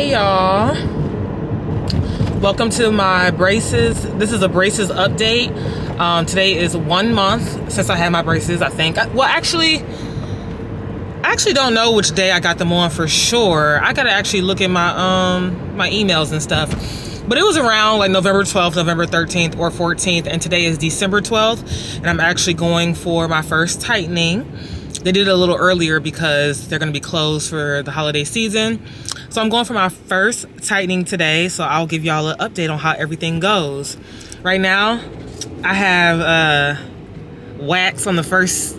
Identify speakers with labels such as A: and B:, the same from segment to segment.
A: Hey y'all, welcome to my braces. This is a braces update. Today is 1 month since I had my braces, I think. Well, actually, I actually don't know which day I got them on for sure. I gotta actually look at my emails and stuff. But it was around like November 12th, November 13th, or 14th, and today is December 12th, and I'm actually going for my first tightening. They did it a little earlier because they're going to be closed for the holiday season. So I'm going for my first tightening today, so I'll give y'all an update on how everything goes. Right now, I have wax on the first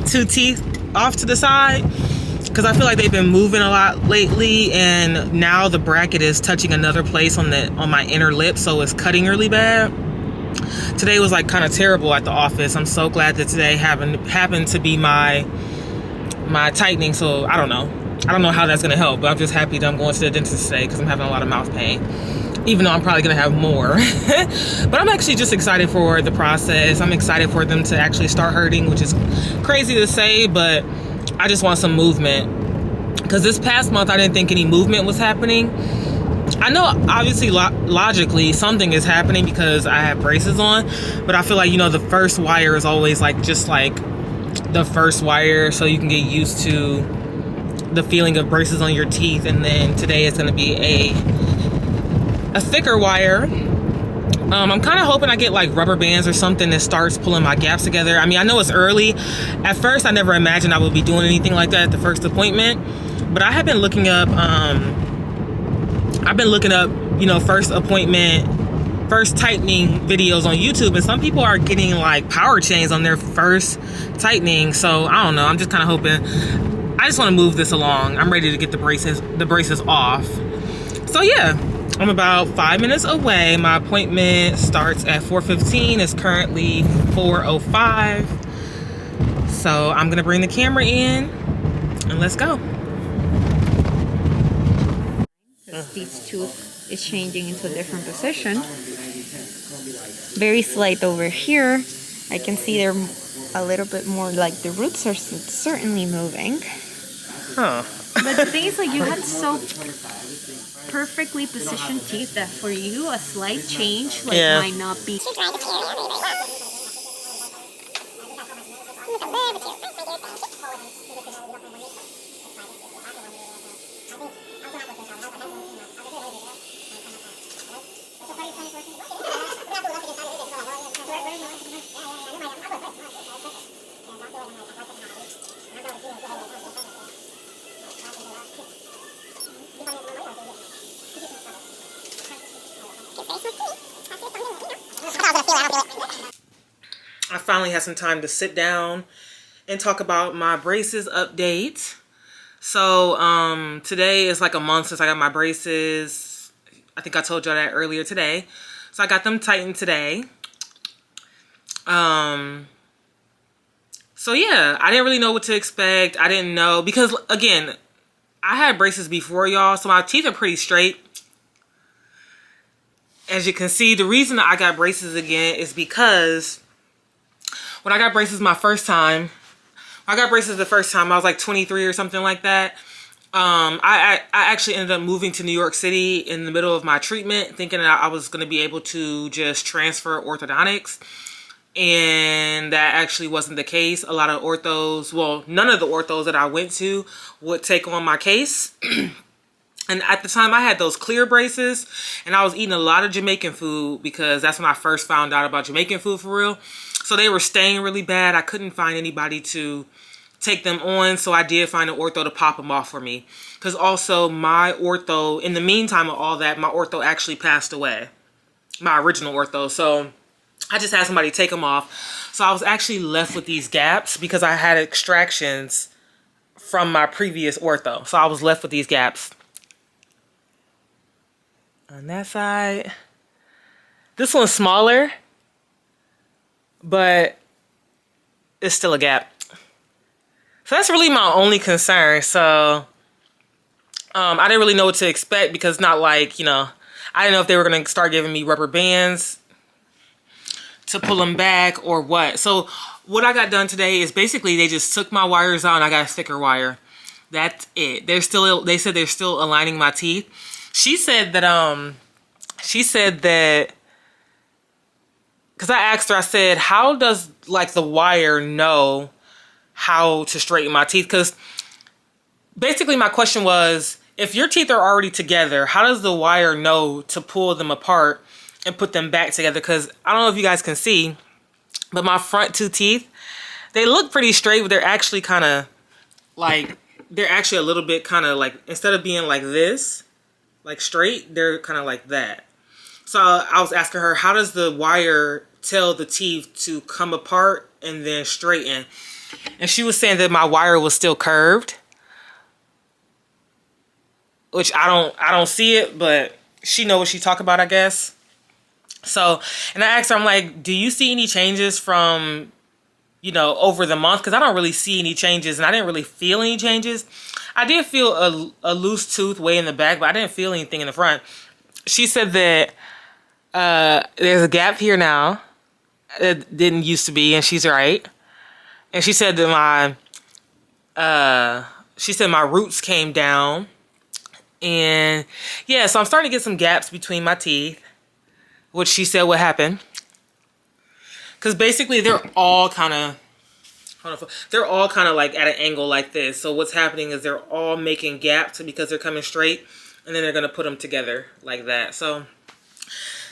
A: 2 teeth off to the side because I feel like they've been moving a lot lately, and now the bracket is touching another place on my inner lip, so it's cutting really bad. Today was like kind of terrible at the office. I'm so glad that today happened to be my tightening. So I don't know how that's gonna help, but I'm just happy that I'm going to the dentist today because I'm having a lot of mouth pain, even though I'm probably gonna have more. But I'm actually just excited for the process. I'm excited for them to actually start hurting, which is crazy to say, but I just want some movement because this past month I didn't think any movement was happening. I know obviously logically something is happening because I have braces on, but I feel like, the first wire is always just like the first wire, so you can get used to the feeling of braces on your teeth. And then today it's going to be a thicker wire. I'm kind of hoping I get like rubber bands or something that starts pulling my gaps together. I mean, I know it's early. At first I never imagined I would be doing anything like that at the first appointment, but I have been looking up first appointment, first tightening videos on YouTube, and some people are getting like power chains on their first tightening. So I don't know, I'm just kind of hoping. I just want to move this along. I'm ready to get the braces off. So yeah, I'm about 5 minutes away. My appointment starts at 4:15. It's currently 4:05. So I'm gonna bring the camera in and let's go.
B: This tooth is changing into a different position. Very slight over here. I can see they're a little bit more like the roots are certainly moving.
A: Huh.
B: But the thing is, like, you had so perfectly positioned teeth that for you a slight change might not be.
A: I finally had some time to sit down and talk about my braces update. So today is like a month since I got my braces. I think I told y'all that earlier today. So I got them tightened today. So yeah, I didn't really know what to expect. I didn't know because, again, I had braces before, y'all, so my teeth are pretty straight. As you can see, the reason I got braces again is because when I got braces the first time, I was like 23 or something like that. I actually ended up moving to New York City in the middle of my treatment, thinking that I was going to be able to just transfer orthodontics. And that actually wasn't the case. A lot of orthos, well, none of the orthos that I went to would take on my case. And at the time I had those clear braces, and I was eating a lot of Jamaican food because that's when I first found out about Jamaican food for real. So they were staying really bad. I couldn't find anybody to take them on. So I did find an ortho to pop them off for me. Because also my ortho, in the meantime of all that, my ortho actually passed away. My original ortho. So I just had somebody take them off. So I was actually left with these gaps because I had extractions from my previous ortho. So I was left with these gaps. On that side, this one's smaller, but it's still a gap. So that's really my only concern. So I didn't really know what to expect because not like, I didn't know if they were going to start giving me rubber bands to pull them back or what. So what I got done today is basically they just took my wires out and I got a thicker wire. That's it. They said they're still aligning my teeth. She said that because I asked her, I said, how does like the wire know how to straighten my teeth? Because basically my question was, if your teeth are already together, how does the wire know to pull them apart and put them back together? Because I don't know if you guys can see, but my front two teeth, they look pretty straight, but they're actually kind of like, they're actually a little bit kind of like, instead of being like this, like straight, they're kind of like that. So I was asking her, how does the wire tell the teeth to come apart and then straighten? And she was saying that my wire was still curved, which I don't see it, but she knows what she talking about, I guess. So, and I asked her, I'm like, do you see any changes from, you know, over the month? Because I don't really see any changes, and I didn't really feel any changes. I did feel a loose tooth way in the back, but I didn't feel anything in the front. She said that there's a gap here now. It didn't used to be, and she's right. And she said that my roots came down. And yeah, so I'm starting to get some gaps between my teeth, which she said would happen. Because basically they're all kind of like at an angle like this. So what's happening is they're all making gaps because they're coming straight, and then they're going to put them together like that. So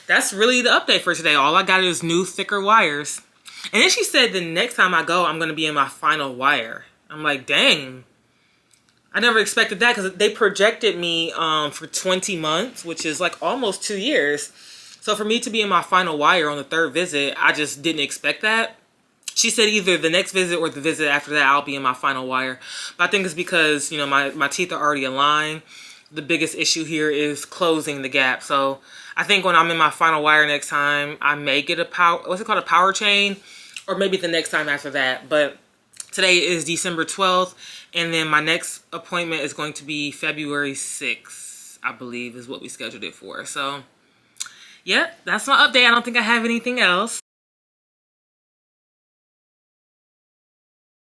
A: that's really the update for today. All I got is new, thicker wires. And then she said the next time I go, I'm going to be in my final wire. I'm like, dang. I never expected that, because they projected me for 20 months, which is like almost 2 years. So for me to be in my final wire on the third visit, I just didn't expect that. She said either the next visit or the visit after that, I'll be in my final wire. But I think it's because, you know, my teeth are already aligned. The biggest issue here is closing the gap. So I think when I'm in my final wire next time, I may get a power chain, or maybe the next time after that. But today is December 12th, and then my next appointment is going to be February 6th, I believe is what we scheduled it for. So, yeah, that's my update. I don't think I have anything else.